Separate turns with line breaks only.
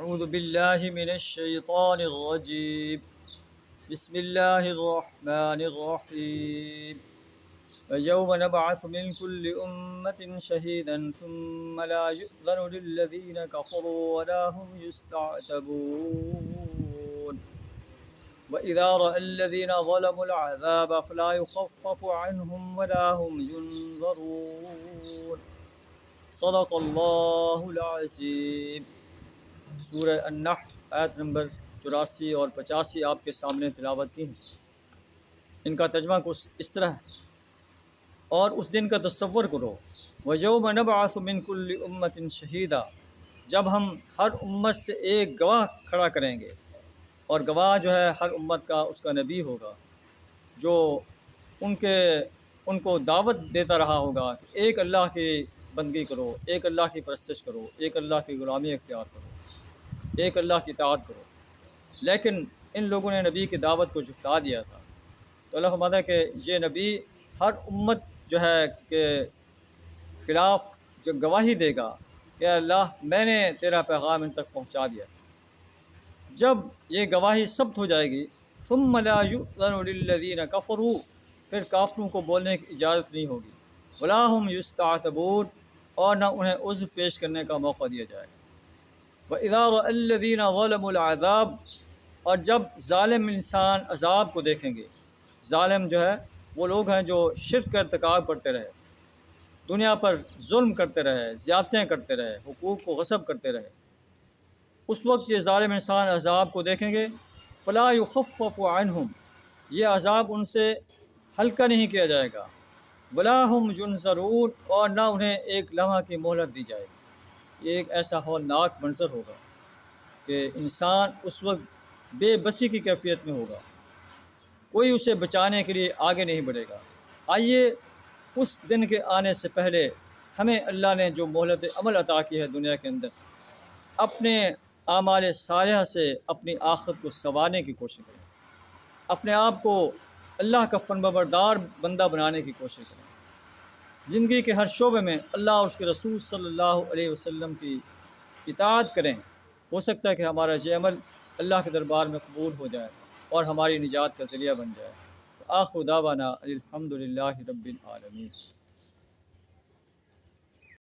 أعوذ بالله من الشيطان الرجيم. بسم الله الرحمن الرحيم. ويوم نبعث من كل أمة شهيدا ثم لا يؤذن للذين كفروا ولا هم يستعتبون. وإذا رأى الذين ظلموا العذاب فلا يخفف عنهم ولا هم ينظرون. صدق اللہ العظیم. سورہ النحل آیت نمبر 84 اور 85 آپ کے سامنے تلاوت کی ہیں. ان کا ترجمہ کچھ اس طرح ہے: اور اس دن کا تصور کرو، وَيَوْمَ نَبْعَثُ مِنْ كُلِّ أُمَّةٍ شَهِيدًا، جب ہم ہر امت سے ایک گواہ کھڑا کریں گے، اور گواہ جو ہے ہر امت کا اس کا نبی ہوگا، جو ان کو دعوت دیتا رہا ہوگا کہ ایک اللہ کی بندگی کرو، ایک اللہ کی پرستش کرو، ایک اللہ کی غلامی اختیار کرو، ایک اللہ کی اطاعت کرو. لیکن ان لوگوں نے نبی کی دعوت کو جھٹلا دیا تھا. تو اللہ فرماتا ہے کہ یہ نبی ہر امت جو ہے کہ خلاف جو گواہی دے گا کہ اللہ میں نے تیرا پیغام ان تک پہنچا دیا. جب یہ گواہی ثبت ہو جائے گی، ثم لا یؤذن للذین کفروا، پھر کافروں کو بولنے کی اجازت نہیں ہوگی، ولا هم یستعتبون، اور نہ انہیں عذر پیش کرنے کا موقع دیا جائے گا. وَإِذَا رَأَى الَّذِينَ ظَلَمُوا الْعَذَابَ، اور جب ظالم انسان عذاب کو دیکھیں گے. ظالم جو ہے وہ لوگ ہیں جو شرک کا ارتکاب کرتے رہے، دنیا پر ظلم کرتے رہے، زیادتیاں کرتے رہے، حقوق کو غصب کرتے رہے. اس وقت یہ ظالم انسان عذاب کو دیکھیں گے، فلا یخفف عنہم، یہ عذاب ان سے ہلکا نہیں کیا جائے گا، ولا هم ینظرون، اور نہ انہیں ایک لمحہ کی مہلت دی جائے گی. یہ ایک ایسا ہولناک منظر ہوگا کہ انسان اس وقت بے بسی کی کیفیت میں ہوگا، کوئی اسے بچانے کے لیے آگے نہیں بڑھے گا. آئیے اس دن کے آنے سے پہلے ہمیں اللہ نے جو مہلت عمل عطا کی ہے دنیا کے اندر، اپنے اعمال صالحہ سے اپنی آخرت کو سنوارنے کی کوشش کریں، اپنے آپ کو اللہ کا فرمانبردار بندہ بنانے کی کوشش کریں، زندگی کے ہر شعبے میں اللہ اور اس کے رسول صلی اللہ علیہ وسلم کی اطاعت کریں. ہو سکتا ہے کہ ہمارا یہ عمل اللہ کے دربار میں قبول ہو جائے اور ہماری نجات کا ذریعہ بن جائے. آخر دعوانا الحمدللہ رب العالمین.